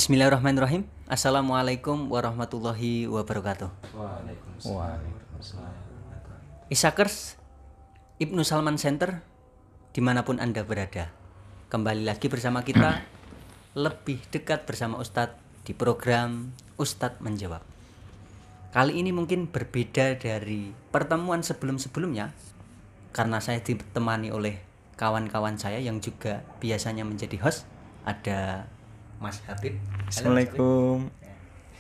Bismillahirrahmanirrahim. Assalamualaikum warahmatullahi wabarakatuh. Waalaikumsalam. Isakers, Ibnu Salman Center, dimanapun Anda berada. Kembali lagi bersama kita, lebih dekat bersama Ustadz di program Ustadz Menjawab. Kali ini mungkin berbeda dari pertemuan sebelum-sebelumnya, karena saya ditemani oleh kawan-kawan saya yang juga biasanya menjadi host. Ada Mas Habib. Assalamualaikum.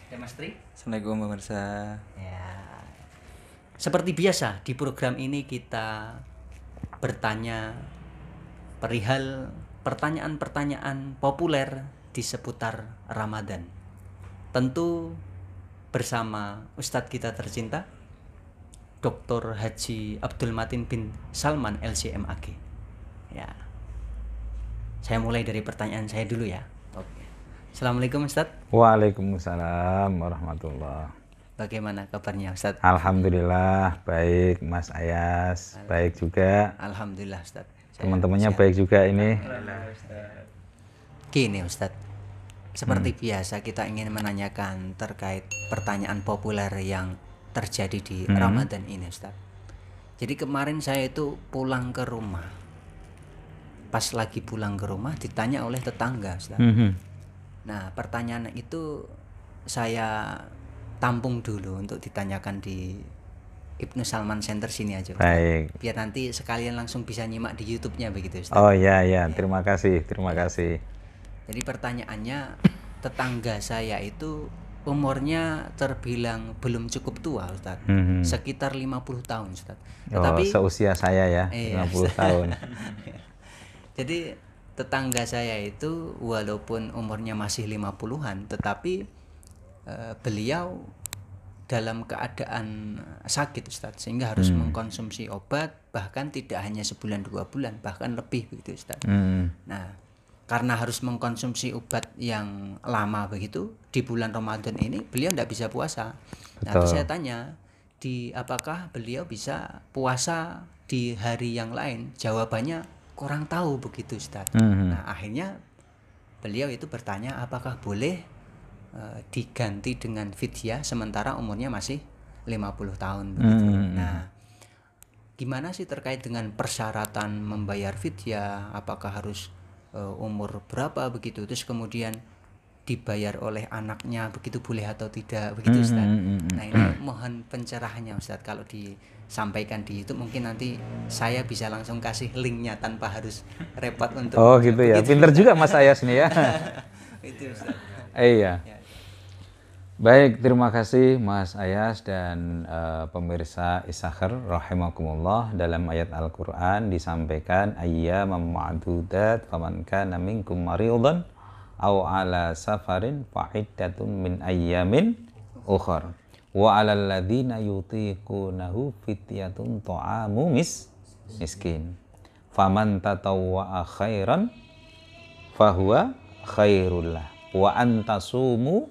Ada Mas Tri. Assalamualaikum pemirsa. Ya. Seperti biasa di program ini kita bertanya perihal pertanyaan-pertanyaan populer di seputar Ramadan. Tentu bersama Ustadz kita tercinta Dr. Haji Abdul Matin bin Salman LCMAG. Ya. Saya mulai dari pertanyaan saya dulu ya. Oke. Assalamualaikum Ustadz. Waalaikumsalam warahmatullah. Bagaimana kabarnya Ustadz? Alhamdulillah baik Mas Ayas, baik juga. Alhamdulillah Ustadz. Teman-temannya baik juga ini. Gini Ustadz, seperti biasa kita ingin menanyakan terkait pertanyaan populer yang terjadi di Ramadan ini Ustadz. Jadi kemarin saya itu pulang ke rumah. Pas lagi pulang ke rumah ditanya oleh tetangga Ustadz. Nah pertanyaan itu saya tampung dulu untuk ditanyakan di Ibnu Salman Center sini aja Ustadz. Baik. Biar nanti sekalian langsung bisa nyimak di YouTube-nya begitu Ustadz. Oh ya, terima kasih. Jadi pertanyaannya, tetangga saya itu umurnya terbilang belum cukup tua Ustadz. Sekitar 50 tahun Ustadz. Tetapi seusia saya ya, 50 tahun. Jadi tetangga saya itu walaupun umurnya masih 50-an, tetapi beliau dalam keadaan sakit Ustadz, sehingga harus mengkonsumsi obat, bahkan tidak hanya sebulan 2 bulan, bahkan lebih begitu Ustadz. Nah, karena harus mengkonsumsi obat yang lama begitu, di bulan Ramadan ini beliau tidak bisa puasa. Nah, terus saya tanya, apakah beliau bisa puasa di hari yang lain? Jawabannya kurang tahu begitu Ustadz. Nah, akhirnya beliau itu bertanya apakah boleh diganti dengan fidyah sementara umurnya masih 50 tahun begitu. Nah, gimana sih terkait dengan persyaratan membayar fidyah? Apakah harus umur berapa begitu? Terus kemudian dibayar oleh anaknya begitu boleh atau tidak begitu Ustaz? Nah, ini mohon pencerahannya Ustaz. Kalau disampaikan di YouTube mungkin nanti saya bisa langsung kasih linknya tanpa harus repot untuk. Oh gitu ya, pinter juga Mas Ayas nih ya. Itu Ustaz. Iya. Baik, terima kasih Mas Ayas dan pemirsa Isakhar rahimakumullah. Dalam ayat Al-Qur'an disampaikan ayyaman ma'dudat faman kana minkum maridan aw ala safarin fa iddatun min ayyamin ukhar wa 'alal ladzina yutiqunahu fidyatun ta'amu miskin faman tatawwa'a khairan fahuwa khairul lah wa antasumu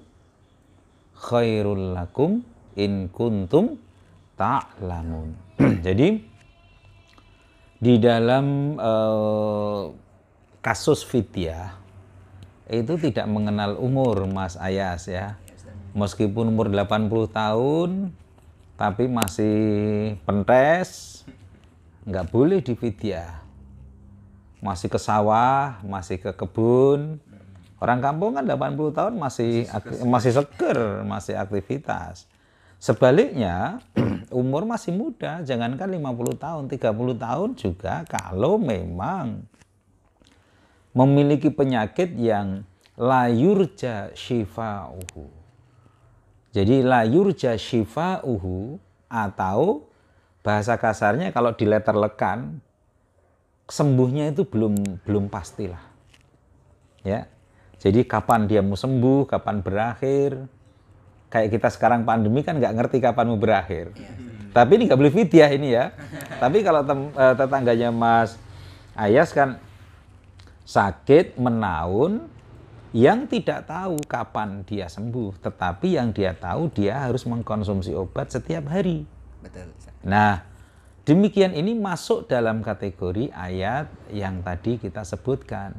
khairul lakum in kuntum ta'lamun. Jadi di dalam kasus fidyah itu tidak mengenal umur Mas Ayas ya. Meskipun umur 80 tahun tapi masih pentes, nggak boleh difidyah. Masih ke sawah, masih ke kebun. Orang kampung kan 80 tahun masih seger, masih aktivitas. Sebaliknya, umur masih muda, jangankan 50 tahun, 30 tahun juga kalau memang memiliki penyakit yang la yurja shifa'uhu. Jadi la yurja shifa'uhu atau bahasa kasarnya kalau diletterlekan sembuhnya itu belum pastilah. Ya. Jadi kapan dia mau sembuh, kapan berakhir. Kayak kita sekarang pandemi kan nggak ngerti kapan mau berakhir. Tapi ini nggak boleh fidyah ini ya. Tapi kalau tetangganya Mas Ayas kan sakit menaun yang tidak tahu kapan dia sembuh, tetapi yang dia tahu dia harus mengkonsumsi obat setiap hari. Betul. Nah, demikian ini masuk dalam kategori ayat yang tadi kita sebutkan.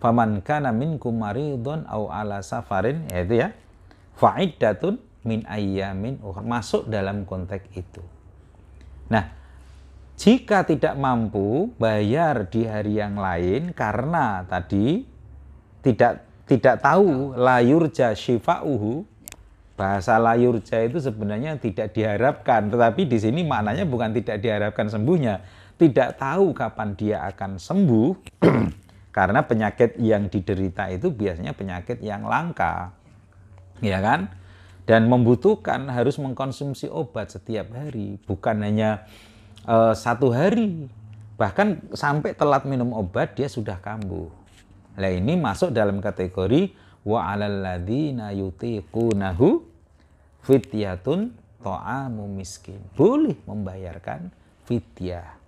faman kana minkum maridun au ala safarin, yaitu ya, fa'iddatun min ayyamin ukhra, masuk dalam konteks itu. Nah, jika tidak mampu bayar di hari yang lain karena tadi tidak tahu layurja syifa'uhu, bahasa layurja itu sebenarnya tidak diharapkan, tetapi di sini maknanya bukan tidak diharapkan sembuhnya, tidak tahu kapan dia akan sembuh karena penyakit yang diderita itu biasanya penyakit yang langka, ya kan? Dan membutuhkan harus mengkonsumsi obat setiap hari, bukan hanya 1 hari, bahkan sampai telat minum obat dia sudah kambuh. Nah, ini masuk dalam kategori wa 'alal ladzina yutiqunahu fidyatun ta'amu miskin. Boleh membayarkan fidyah.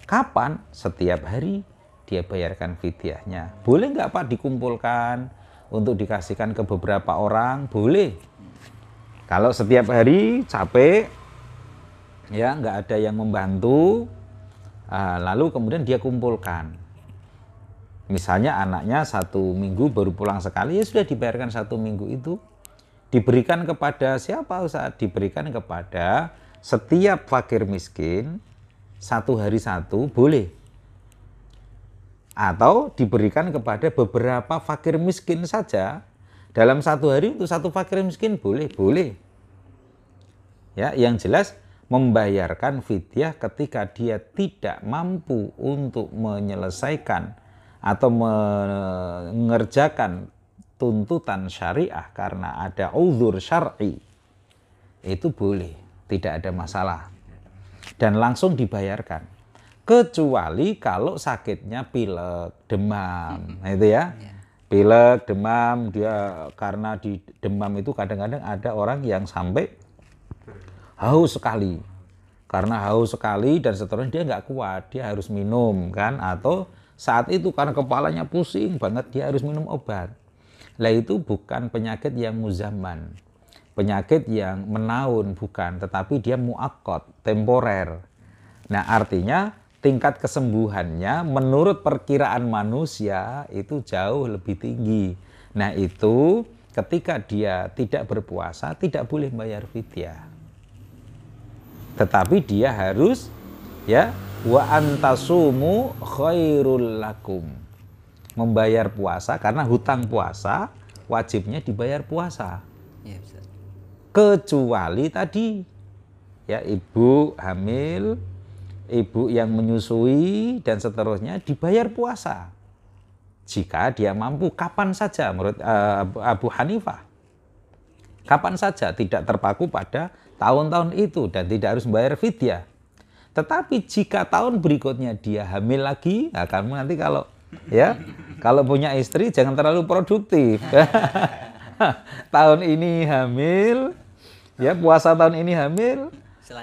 Kapan? Setiap hari dia bayarkan fidyahnya. Boleh nggak Pak dikumpulkan untuk dikasihkan ke beberapa orang? Boleh. Kalau setiap hari capek, ya nggak ada yang membantu, lalu kemudian dia kumpulkan. Misalnya anaknya 1 minggu baru pulang sekali, ya sudah dibayarkan 1 minggu itu. Diberikan kepada siapa Ustaz? Diberikan kepada setiap fakir miskin 1 hari 1 boleh. Atau diberikan kepada beberapa fakir miskin saja. Dalam 1 hari untuk 1 fakir miskin boleh. Ya, yang jelas membayarkan fidyah ketika dia tidak mampu untuk menyelesaikan atau mengerjakan tuntutan syariah karena ada uzur syar'i, itu boleh, tidak ada masalah, dan langsung dibayarkan, kecuali kalau sakitnya pilek, demam, nah itu ya, pilek, demam, dia karena di demam itu kadang-kadang ada orang yang sampai haus sekali, karena haus sekali dan seterusnya dia nggak kuat, dia harus minum kan, atau saat itu karena kepalanya pusing banget dia harus minum obat. Lah itu bukan penyakit yang muzamman, penyakit yang menaun bukan, tetapi dia muakkad, temporer. Nah, artinya tingkat kesembuhannya menurut perkiraan manusia itu jauh lebih tinggi. Nah, itu ketika dia tidak berpuasa tidak boleh bayar fidyah. Tetapi dia harus ya wa antasumu khairul lakum, membayar puasa karena hutang puasa wajibnya dibayar puasa. Ya, Ustaz. Kecuali tadi ya ibu hamil, ibu yang menyusui dan seterusnya dibayar puasa jika dia mampu, kapan saja menurut Abu Hanifah. Kapan saja, tidak terpaku pada tahun-tahun itu dan tidak harus membayar fidyah. Tetapi jika tahun berikutnya dia hamil lagi, nah kamu nanti kalau punya istri jangan terlalu produktif. Tahun ini hamil, ya puasa tahun ini hamil,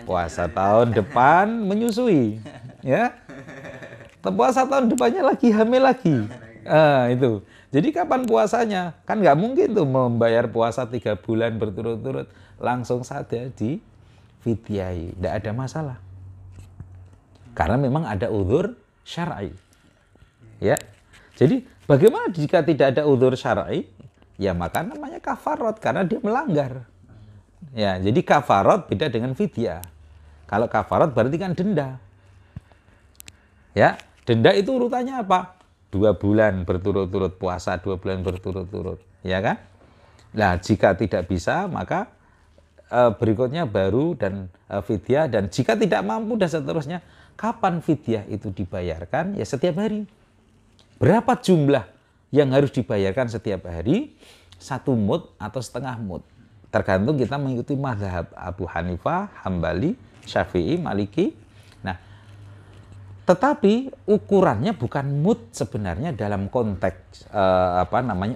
puasa tahun depan menyusui, ya. Puasa tahun depannya lagi hamil lagi. Itu. Jadi kapan puasanya? Kan nggak mungkin tuh membayar puasa 3 bulan berturut-turut, langsung saja di fidyai, tidak ada masalah. Karena memang ada uzur syar'i. Ya. Jadi bagaimana jika tidak ada uzur syar'i? Ya maka namanya kafarat karena dia melanggar. Ya, jadi kafarat beda dengan fidyah. Kalau kafarat berarti kan denda. Ya, denda itu urutannya apa? 2 bulan berturut-turut puasa, 2 bulan berturut-turut, ya kan? Nah, jika tidak bisa maka berikutnya baru dan fidyah, dan jika tidak mampu dan seterusnya. Kapan fidyah itu dibayarkan? Ya setiap hari. Berapa jumlah yang harus dibayarkan setiap hari? 1 mud atau setengah mud. Tergantung kita mengikuti mazhab Abu Hanifah, Hambali, Syafi'i, Maliki. Nah, tetapi ukurannya bukan mud sebenarnya dalam konteks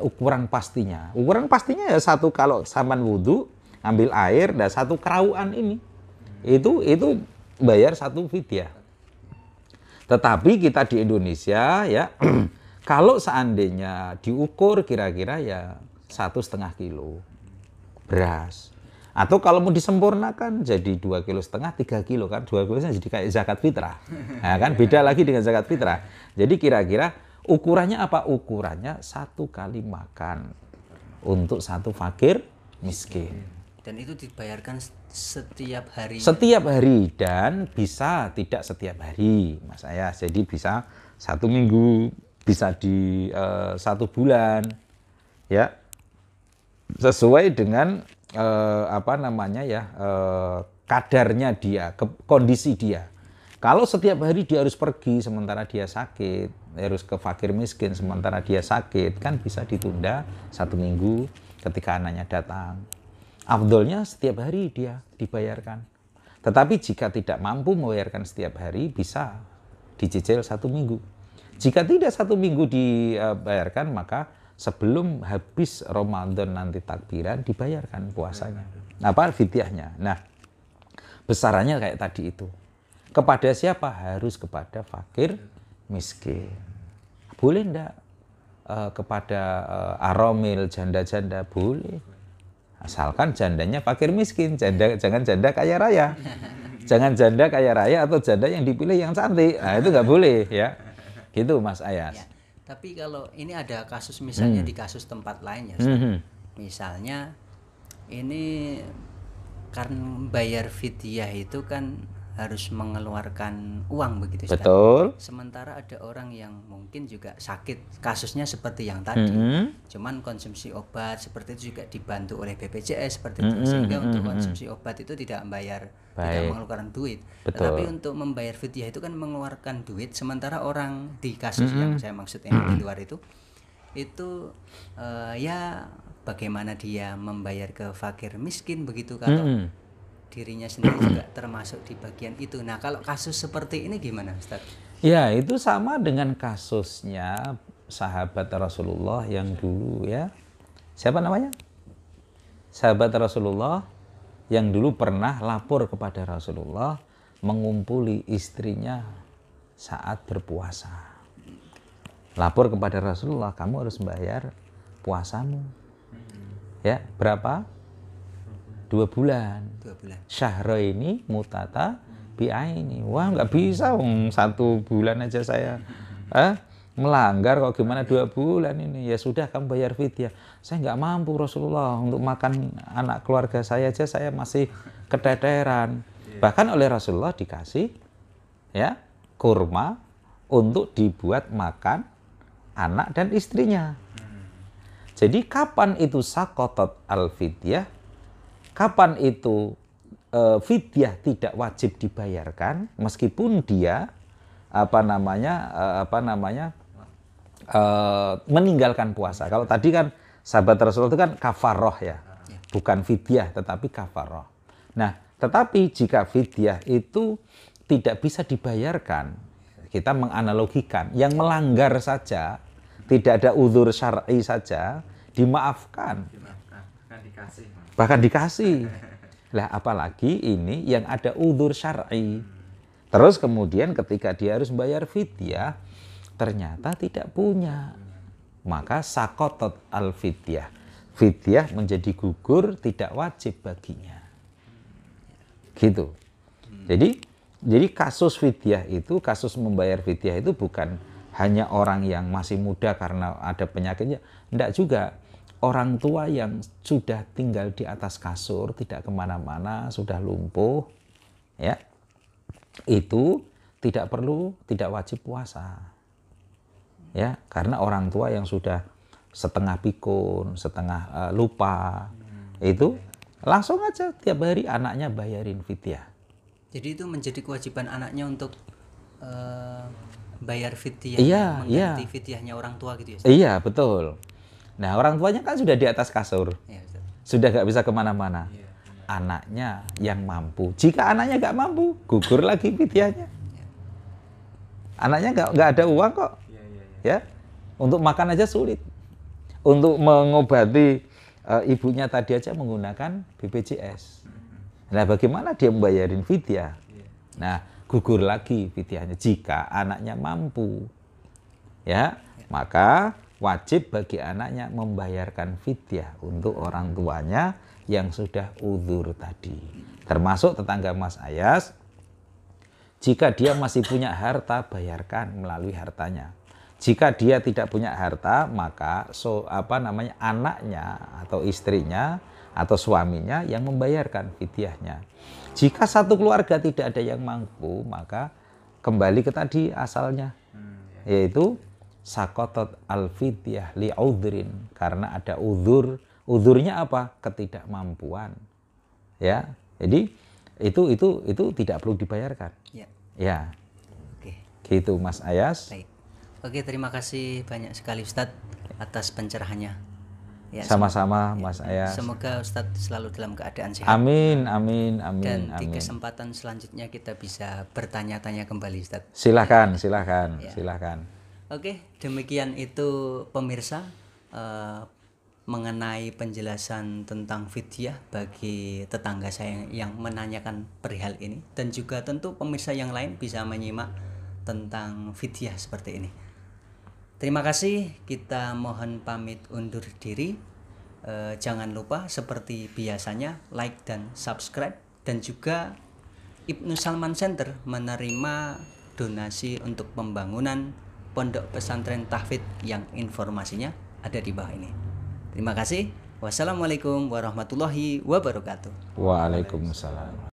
ukuran pastinya. Ukuran pastinya ya 1 kalau sampan wudhu, ambil air dan 1 kerauan ini. Itu bayar 1 fidyah. Tetapi kita di Indonesia ya kalau seandainya diukur kira-kira ya 1,5 kilo beras. Atau kalau mau disempurnakan jadi 2,5 kilo, 3 kilo kan, 2 kilo jadi kayak zakat fitrah. Nah, kan beda lagi dengan zakat fitrah. Jadi kira-kira Ukurannya apa? Ukurannya 1 kali makan untuk 1 fakir miskin. Dan itu dibayarkan setiap hari. Setiap hari, dan bisa tidak setiap hari, Mas Ayas. Jadi bisa 1 minggu, bisa di 1 bulan, ya, sesuai dengan kadarnya dia, kondisi dia. Kalau setiap hari dia harus pergi sementara dia sakit, harus ke fakir miskin sementara dia sakit, kan bisa ditunda 1 minggu ketika anaknya datang. Afdolnya setiap hari dia dibayarkan. Tetapi jika tidak mampu membayarkan setiap hari, bisa dicicil 1 minggu. Jika tidak 1 minggu dibayarkan, maka sebelum habis Ramadan nanti takbiran dibayarkan puasanya. Apa fidyahnya? Nah, besarannya kayak tadi itu. Kepada siapa? Harus kepada fakir miskin. Boleh enggak kepada aromil, janda-janda? Boleh. Asalkan jandanya fakir miskin, jangan janda kaya raya. Jangan janda kaya raya atau janda yang dipilih yang cantik. Nah, itu nggak boleh ya. Gitu Mas Ayas. Ya, tapi kalau ini ada kasus misalnya di kasus tempat lain ya, misalnya ini kan bayar fidyah itu kan harus mengeluarkan uang begitu, Ustaz. Betul. Sementara ada orang yang mungkin juga sakit, kasusnya seperti yang tadi, cuman konsumsi obat seperti itu juga dibantu oleh BPJS seperti itu, sehingga untuk konsumsi obat itu tidak membayar, tidak mengeluarkan duit. Betul. Tetapi untuk membayar fidyah itu kan mengeluarkan duit, sementara orang di kasus yang saya maksud ini di luar itu ya bagaimana dia membayar ke fakir miskin begitu, kalau dirinya sendiri juga termasuk di bagian itu. Nah, kalau kasus seperti ini gimana, Ustaz? Ya, itu sama dengan kasusnya sahabat Rasulullah yang dulu ya. Siapa namanya? Sahabat Rasulullah yang dulu pernah lapor kepada Rasulullah mengumpuli istrinya saat berpuasa. Lapor kepada Rasulullah, kamu harus bayar puasamu. Ya, berapa? 2 bulan. 2 bulan. Syahro ini mutata bi'aini. Wah, nggak bisa 1 bulan aja saya melanggar, kok gimana 2 bulan ini? Ya sudah, kamu bayar fidyah. Saya nggak mampu Rasulullah, untuk makan anak keluarga saya aja saya masih keteteran. Bahkan oleh Rasulullah dikasih ya kurma untuk dibuat makan anak dan istrinya. Jadi kapan itu sakotot al-fidyah? Kapan itu fidyah tidak wajib dibayarkan meskipun dia meninggalkan puasa. Kalau tadi kan sahabat Rasulullah itu kan kafaroh ya, bukan fidyah tetapi kafaroh. Nah, tetapi jika fidyah itu tidak bisa dibayarkan, kita menganalogikan yang melanggar saja, tidak ada uzur syar'i saja, dimaafkan. Bahkan dikasih. Lah apalagi ini yang ada uzur syar'i. Terus kemudian ketika dia harus bayar fidyah, ternyata tidak punya. Maka sakotot al-fidyah. Fidyah menjadi gugur, tidak wajib baginya. Gitu. Jadi kasus fidyah itu, kasus membayar fidyah itu bukan hanya orang yang masih muda karena ada penyakitnya. Tidak juga. Orang tua yang sudah tinggal di atas kasur, tidak kemana-mana, sudah lumpuh, ya, itu tidak wajib puasa, ya, karena orang tua yang sudah setengah pikun, setengah lupa, itu langsung aja tiap hari anaknya bayarin fidyah. Jadi itu menjadi kewajiban anaknya untuk bayar fidyah, mengganti fidyahnya orang tua gitu ya? Iya, betul. Nah, orang tuanya kan sudah di atas kasur, sudah nggak bisa kemana-mana. Anaknya yang mampu. Jika anaknya nggak mampu, gugur lagi fidyahnya. Anaknya nggak ada uang kok, ya, untuk makan aja sulit. Untuk mengobati ibunya tadi aja menggunakan BPJS. Nah, bagaimana dia membayarin fidyah? Nah, gugur lagi fidyahnya. Jika anaknya mampu, ya, maka wajib bagi anaknya membayarkan fidyah untuk orang tuanya yang sudah uzur tadi. Termasuk tetangga Mas Ayas, jika dia masih punya harta, bayarkan melalui hartanya. Jika dia tidak punya harta, maka anaknya atau istrinya atau suaminya yang membayarkan fidyahnya. Jika satu keluarga tidak ada yang mampu, maka kembali ke tadi asalnya, yaitu sakotot al-fidyah li'udhrin, karena ada udhur. Udhurnya apa? Ketidakmampuan. Ya, jadi itu tidak perlu dibayarkan. Ya. Ya. Oke. Gitu Mas Ayas. Baik. Oke, terima kasih banyak sekali Ustadz atas pencerahannya. Ya, Sama-sama Mas Ayas. semoga Ustadz selalu dalam keadaan sehat. Amin, amin, amin, Dan di amin. kesempatan selanjutnya kita bisa bertanya-tanya kembali Ustadz. Silahkan. Oke, demikian itu pemirsa mengenai penjelasan tentang fidyah bagi tetangga saya yang menanyakan perihal ini, dan juga tentu pemirsa yang lain bisa menyimak tentang fidyah seperti ini. Terima kasih, kita mohon pamit undur diri. Jangan lupa seperti biasanya like dan subscribe, dan juga Ibnu Salman Center menerima donasi untuk pembangunan pondok pesantren tahfidz yang informasinya ada di bawah ini. Terima kasih. Wassalamualaikum warahmatullahi wabarakatuh. Waalaikumsalam.